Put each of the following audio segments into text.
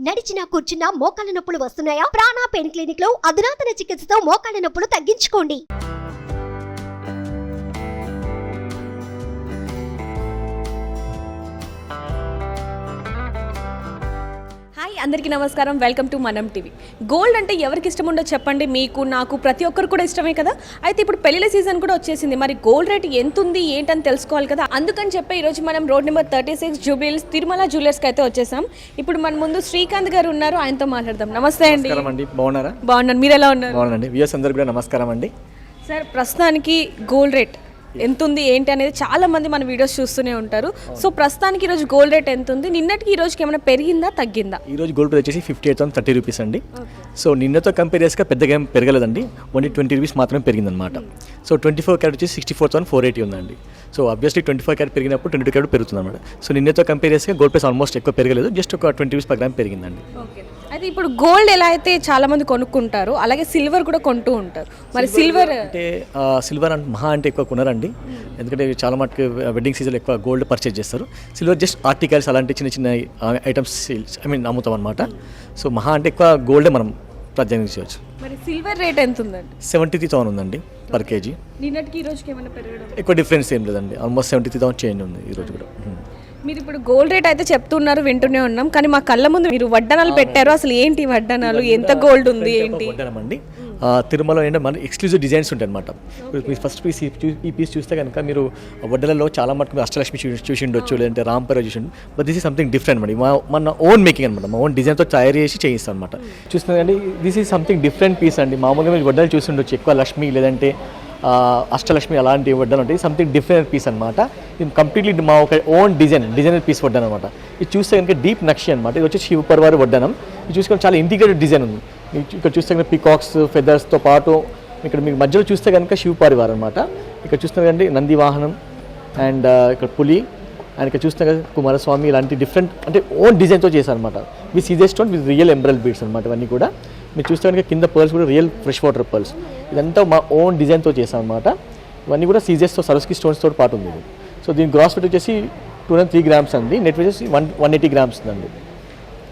నడిచినా కూర్చున్నా మోకాళ్ళ నొప్పులు వస్తున్నాయా? ప్రాణ పెయిన్ క్లినిక్ లో అధునాతన చికిత్సతో మోకాళ్ళ నొప్పులు తగ్గించుకోండి. హాయ్ అందరికీ నమస్కారం, వెల్కమ్ టు మనం టీవీ. గోల్డ్ అంటే ఎవరికి ఇష్టం ఉండో చెప్పండి, మీకు నాకు ప్రతి ఒక్కరు కూడా ఇష్టమే కదా. అయితే ఇప్పుడు పెళ్లిల సీజన్ కూడా వచ్చేసింది, మరి గోల్డ్ రేట్ ఎంత ఉంది ఏంటని తెలుసుకోవాలి కదా. అందుకని చెప్పి ఈరోజు మనం రోడ్ నెంబర్ 36 జూబ్లీహిల్స్ తిరుమల జ్యువెలర్స్కి అయితే వచ్చేసాం. ఇప్పుడు మన ముందు శ్రీకాంత్ గారు ఉన్నారు, ఆయనతో మాట్లాడదాం. నమస్తే అండి. బాగున్నారా? బాగున్నాను, మీరు ఎలా ఉన్నారు? బాగున్నాండి. వ్యూయర్స్ అందరికీ కూడా నమస్కారం అండి. సార్, ప్రస్తుతానికి గోల్డ్ రేట్ ఎంత ఉంది ఏంటి అనేది చాలా మంది మన వీడియోస్ చూస్తూనే ఉంటారు. సో ప్రస్తుతానికి ఈరోజు గోల్డ్ రేట్ ఎంత ఉంది, నిన్నటికి ఈ రోజుకి ఏమైనా పెరిగిందా తగ్గిందా? ఈ రోజు గోల్డ్ రేట్ వచ్చేసి 58,030 రూపీస్ అండి. సో నిన్నతో కంపేర్ చేస్తే పెద్దగా ఏం పెరగలేదండి, ఓన్లీ 20 రూపీస్ మాత్రమే పెరిగిందనమాట. సో 24 క్యారెట్ వచ్చి 64,480 ఉందండి. సో ఆబ్వియస్లీ 24 క్యారెట్ పెరిగినప్పుడు 22 క్యారెట్ పెరుగుతుంది అనమాట. సో నిన్నతో కంపేర్ చేస్తే గోల్డ్ ప్రైస్ ఆల్మోస్ట్ ఎక్కువ పెరగలేదు, జస్ట్ ఒక 20 రూపీస్ పర్ గ్రామ్ పెరిగిందండి. అయితే ఇప్పుడు గోల్డ్ ఎలా అయితే చాలా మంది కొనుక్కుంటారు, అలాగే సిల్వర్ కూడా కొంటూ ఉంటారు. మరి సిల్వర్ అంటే సిల్వర్ అంటే మహా అంటే ఎక్కువ కొనరండి, ఎందుకంటే చాలా మటుకు వెడ్డింగ్ సీజన్లో ఎక్కువ గోల్డ్ పర్చేజ్ చేస్తారు. సిల్వర్ జస్ట్ ఆర్టికల్స్ అలాంటి చిన్న చిన్న ఐటమ్స్ అమ్ముతాం అనమాట. సో మహా అంటే ఎక్కువ గోల్డే మనం ప్రాధాన్యత చేయవచ్చు. మరి సిల్వర్ రేట్ ఎంత ఉందండి? 73,000 ఉందండి పర్ కేజీ. నిన్నటికి ఈ రోజుకి ఏమైనా పెరగడం? ఎక్కువ డిఫరెన్స్ ఏం లేదండి, ఆల్మోస్ట్ 73,000 చేంజ్ ఉంది ఈ రోజు కూడా. మీరు ఇప్పుడు గోల్డ్ రేట్ అయితే చెప్తున్నారు, వింటూనే ఉన్నాం, కానీ మా కళ్ళ ముందు మీరు వడ్డనాలు పెట్టారు. అసలు ఏంటి వడ్డనాలు, ఎంత గోల్డ్ ఉంది ఏంటి? వడ్డనం అండి, తిరుమల ఏంటంటే మన ఎక్స్క్లూజివ్ డిజైన్స్ ఉంటాయి అనమాట. మీరు ఫస్ట్ పీస్ ఈ పీస్ చూస్తే కనుక మీరు వడ్డలలో చాలా మటుకు అష్టలక్ష్మి చూసి ఉండొచ్చు, లేదంటే రాంపర చూసి, but this is something different అండి. మన ఓన్ మేకింగ్ అనమాట, మా ఓన్ డిజైన్తో తయారు చేసి చేయిస్తాం అనమాట. చూస్తున్నారండి, this is something different piece అండి. మామూలుగా మీరు వడ్డలు చూసి ఉండొచ్చు, ఎక్కువ లక్ష్మి లేదంటే అష్టలక్ష్మి అలాంటి వడ్డలు ఉంటాయి. సంథింగ్ డిఫరెంట్ పీస్ అనమాట. ఇది కంప్లీట్లీ మా ఒక ఓన్ డిజైనర్ పీస్ వడ్డాను అనమాట. ఇది చూస్తే కనుక డీప్ నక్షి అనమాట. ఇది వచ్చి శివపర్వారి వడ్డానం. ఇది చూసుకొని చాలా ఇంటిగ్రేటెడ్ డిజైన్ ఉంది. ఇక్కడ చూస్తే కనుక పీకాక్స్ ఫెదర్స్తో పాటు ఇక్కడ మీకు మధ్యలో చూస్తే కనుక శివపరివార్ అనమాట. ఇక్కడ చూస్తే కండి నంది వాహనం అండ్ ఇక్కడ పులి అండ్ ఇక్కడ చూస్తే కనుక కుమారస్వామి, ఇలాంటి డిఫరెంట్ అంటే ఓన్ డిజైన్తో చేశారు అనమాట. విత్ సీజర్ స్టోన్ విత్ రియల్ ఎంబ్రల్ బీడ్స్ అనమాట. ఇవన్నీ కూడా మీరు చూస్తే కనుక కింద పర్ల్స్ కూడా రియల్ ఫ్రెష్ వాటర్ పర్ల్స్. ఇదంతా మా ఓన్ డిజైన్తో చేసాం అనమాట. ఇవన్నీ కూడా సీజర్స్తో సరస్కి స్టోన్స్తో పాటు ఉంది. సో దీని గ్రాస్ వెయిట్ వచ్చేసి 203 గ్రామ్స్ అండి, నెట్ వెయిట్ వచ్చేసి 180 గ్రామ్స్ ఉందండి.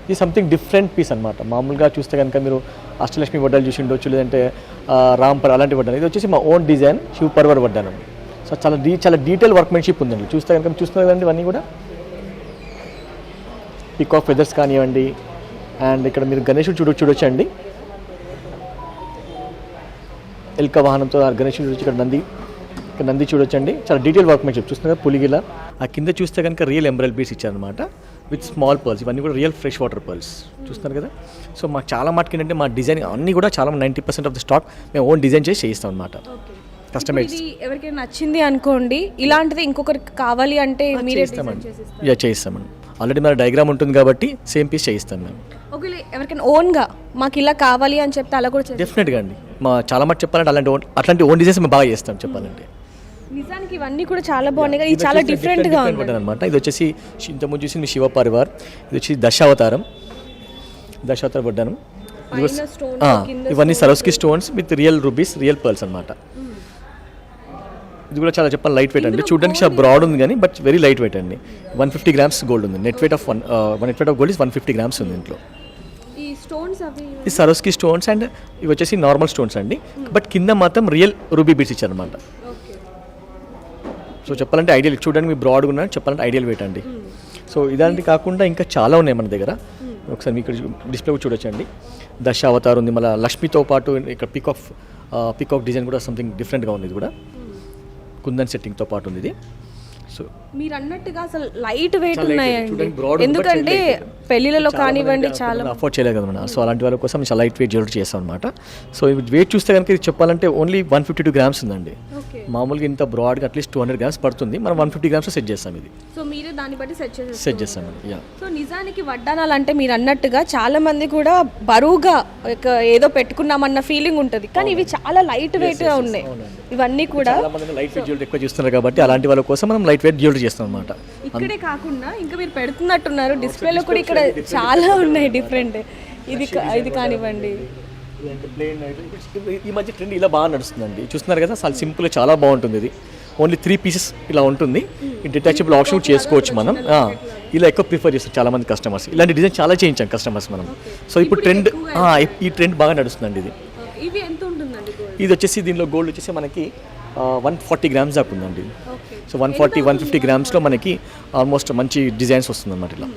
ఇది సంథింగ్ డిఫరెంట్ పీస్ అనమాట. మామూలుగా చూస్తే కనుక మీరు అష్టలక్ష్మి వడ్డాలు చూసి ఉండొచ్చు, లేదంటే రాంపర్ అలాంటి వడ్డాను. ఇది వచ్చేసి మా ఓన్ డిజైన్ శివపర్వర్ వడ్డానం. సో చాలా డీటెయిల్ వర్క్మెన్షిప్ ఉందండి. చూస్తే కనుక చూస్తున్నారు కదండి, ఇవన్నీ కూడా పీకాక్ ఫెదర్స్ కానివ్వండి. అండ్ ఇక్కడ మీరు గణేశుడు చూడొచ్చు అండి, ఎల్క వాహనంతో గణేశుడు చూడొచ్చు. ఇక్కడ నంది చూడొచ్చు అండి, చాలా డీటెయిల్ వర్క్మెన్షిప్. చూస్తున్నారు పులిగిల. ఆ కింద చూస్తే కనుక రియల్ ఎంబ్రాయిడరీ బీడ్స్ ఇచ్చారనమాట విత్ స్మాల్ పర్ల్స్. ఇవన్నీ కూడా రియల్ ఫ్రెష్ వాటర్ పర్ల్స్ చూస్తున్నారు కదా. సో మాకు చాలా మటుకు ఏంటంటే మా డిజైన్ అన్నీ కూడా చాలా 90% ఆఫ్ ద స్టాక్ మేము ఓన్ డిజైన్ చేసి చేయిస్తాం అనమాట. కస్టమైజ్ ఎవరికైనా నచ్చింది అనుకోండి, ఇలాంటిది ఇంకొకరికి కావాలి అంటే మీరే చేయిస్తామండి. ఆల్రెడీ మన డయాగ్రామ్ ఉంటుంది కాబట్టి సేమ్ పీస్ చేయిస్తాం మేము. ఒకవేళ ఎవరికైనా ఓన్గా మాకు ఇలా కావాలి అని చెప్తే అలా కూడా డెఫినెట్గా అండి. మా చాలా మటు చెప్పాలంటే అట్లాంటి ఓన్ డిజైన్స్ మేము బాగా చేస్తాం చెప్పాలంటే. నిజానికి ఇవన్నీ కూడా చాలా బాగున్నాయి కదా, ఇది చాలా డిఫరెంట్గా ఉంటుంది అనమాట. ఇది వచ్చేసి ఇంతకుముందు చూసి మీ శివపరివార్, ఇది వచ్చి దశావతారం వడ్డానం. ఇవన్నీ సరస్కి stones with real rubies, real pearls అనమాట. ఇది కూడా చాలా చెప్పాలి లైట్ వెయిట్ అండి. చూడడానికి చాలా బ్రాడ్ ఉంది కానీ బట్ వెరీ లైట్ వెయిట్ అండి. 150 గ్రామ్స్ గోల్డ్ ఉంది. Net weight of gold is 150 grams ఉంది ఇంట్లో. ఈ సరోస్కి స్టోన్స్ అండ్ ఇవి వచ్చేసి నార్మల్ స్టోన్స్ అండి, బట్ కింద మాత్రం రియల్ రూబీ బీడ్స్ ఇచ్చారనమాట. సో చెప్పాలంటే ఐడియల్, చూడడానికి మీ బ్రాడ్గా ఉన్న చెప్పాలంటే ఐడియల్ వెయిట్ అండి. సో ఇలాంటి కాకుండా ఇంకా చాలా ఉన్నాయి మన దగ్గర. ఒకసారి మీకు డిస్ప్లే కూడా చూడొచ్చండి. దశావతార్ ఉంది, మళ్ళీ లక్ష్మితో పాటు ఇక్కడ పీకాక్ డిజైన్ కూడా సంథింగ్ డిఫరెంట్గా ఉంది. ఇది కూడా కుందన్ సెట్టింగ్తో పాటు ఉంది ఇది. సో మీరు అన్నట్టుగా అసలు లైట్ వెయిట్ ఉన్నాయండి, ఎందుకంటే పెళ్లిలలో కానివ్వండి చాలా అఫోర్డ్ చేయలేదు కదా మనం. సో అలాంటి వాళ్ళ కోసం చాలా లైట్ వెయిట్ జ్యువెలరీ చేస్తాం అనమాట. సో వెయిట్ చూస్తే కనుక ఇది చెప్పాలంటే ఓన్లీ 152 గ్రామ్స్ ఉందండి. మామూలుగా ఇంత బ్రాడ్గా అట్లీస్ట్ 200 గ్రామ్స్ పడుతుంది, మనం 150 గ్రామ్స్ సెట్ చేస్తాం. ఇది సో మీరే దాన్ని బట్టి సెట్ చేస్తామండి. సో నిజానికి వడ్డానాలు అంటే మీరు అన్నట్టుగా చాలా మంది కూడా బరువుగా ఏదో పెట్టుకున్నామన్న ఫీలింగ్ ఉంటుంది, కానీ ఇవి చాలా లైట్ వెయిట్ గా ఉన్నాయి. ఇవన్నీ కూడా లైట్ వెయిట్ జ్యువెలరీ ఎక్కువ చూస్తున్నారు కాబట్టి అలాంటి వాళ్ళ కోసం మనం లైట్ వెయిట్ జ్యువెలరీ చేస్తాం అనమాట. ఇక్కడే కాకుండా ఇంకా మీరు పెడుతున్నట్టున్నారు డిస్ప్లేలో కూడా, ఇక్కడ చాలా ఉన్నాయి డిఫరెంట్. ఇది కానివ్వండి, ఈ మధ్య ట్రెండ్ ఇలా బాగా నడుస్తుందండి. చూస్తున్నారు కదా, చాలా సింపుల్, చాలా బాగుంటుంది. ఇది ఓన్లీ 3 పీసెస్ ఇలా ఉంటుంది. డిటాచబుల్ ఆప్షన్ చేసుకోవచ్చు మనం. ఇలా ఎక్కువ ప్రిఫర్ చేస్తారు చాలా మంది కస్టమర్స్. ఇలాంటి డిజైన్ చాలా చేయించాం కస్టమర్స్ మనం. సో ఇప్పుడు ట్రెండ్ ఈ ట్రెండ్ బాగా నడుస్తుందండి ఇది. ఇవి ఎంత ఉంటుందండి గోల్డ్? ఇది వచ్చేసి దీనిలో గోల్డ్ వచ్చేసి మనకి 140 గ్రామ్స్ దాకా ఉందండి. సో 140-150 గ్రామ్స్లో మనకి ఆల్మోస్ట్ మంచి డిజైన్స్ వస్తుందన్నమాట ఇలా.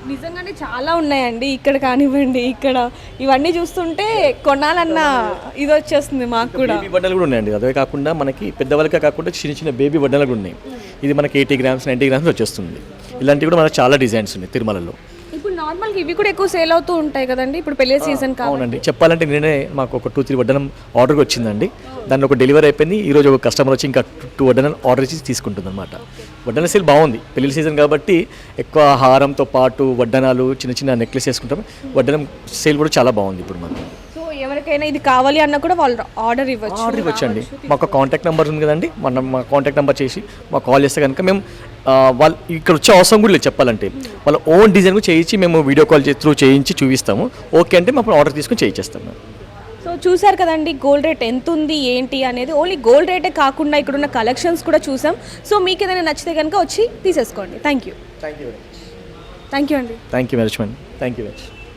నిజంగానే చాలా ఉన్నాయండి ఇక్కడ కానివ్వండి, ఇక్కడ ఇవన్నీ చూస్తుంటే కొనాలన్న ఇది వచ్చేస్తుంది మాకు కూడా. బేబీ వడ్డలు కూడా ఉన్నాయండి. అదే కాకుండా మనకి పెద్దవాళ్ళకే కాకుండా చిన్న చిన్న బేబీ వడ్డలు కూడా ఉన్నాయి. ఇది మనకి 80 గ్రామ్స్ 90 గ్రామ్స్ వచ్చేస్తుంది. ఇలాంటివి కూడా మనకు చాలా డిజైన్స్ ఉన్నాయి తిరుమలలో. ఇప్పుడు నార్మల్గా ఇవి కూడా ఎక్కువ సేల్ అవుతూ ఉంటాయి కదండి ఇప్పుడు పెళ్లి సీజన్ కాబట్టి. అవునండి, చెప్పాలంటే నేనే మాకు ఒక 2-3 వడ్డనం ఆర్డర్ వచ్చిందండి. దాన్ని ఒక డెలివరీ అయిపోయింది. ఈరోజు ఒక కస్టమర్ వచ్చి ఇంకా 2 వడ్డనం ఆర్డర్ ఇచ్చి తీసుకుంటుంది అనమాట. వడ్డన సేల్ బాగుంది, పెళ్లి సీజన్ కాబట్టి ఎక్కువ హారంతో పాటు వడ్డనాలు చిన్న చిన్న నెక్లెస్ వేసుకుంటాం. వడ్డనం సేల్ కూడా చాలా బాగుంది ఇప్పుడు మనకు. సో ఎవరికైనా ఇది కావాలి అన్న కూడా వాళ్ళు ఆర్డర్ ఇవ్వచ్చండి. మాకు కాంటాక్ట్ నెంబర్ ఉంది కదండి, మా కాంటాక్ట్ నెంబర్ చేసి మాకు కాల్ చేస్తే కనుక మేము వాళ్ళు ఇక్కడ వచ్చే అవసరం కూడా లేదు చెప్పాలంటే. వాళ్ళ ఓన్ డిజైన్ కూడా చేయించి మేము వీడియో కాల్ త్రూ చేయించి చూపిస్తాము. ఓకే అంటే మేము ఆర్డర్ తీసుకొని చేయించేస్తాం మేము. సో చూసారు కదండి గోల్డ్ రేట్ ఎంత ఉంది ఏంటి అనేది. ఓన్లీ గోల్డ్ రేటే కాకుండా ఇక్కడ ఉన్న కలెక్షన్స్ కూడా చూసాం. సో మీకు ఏదైనా నచ్చితే కనుక వచ్చి తీసేసుకోండి. Thank you. Thank you thank you అండి. Thank you very much.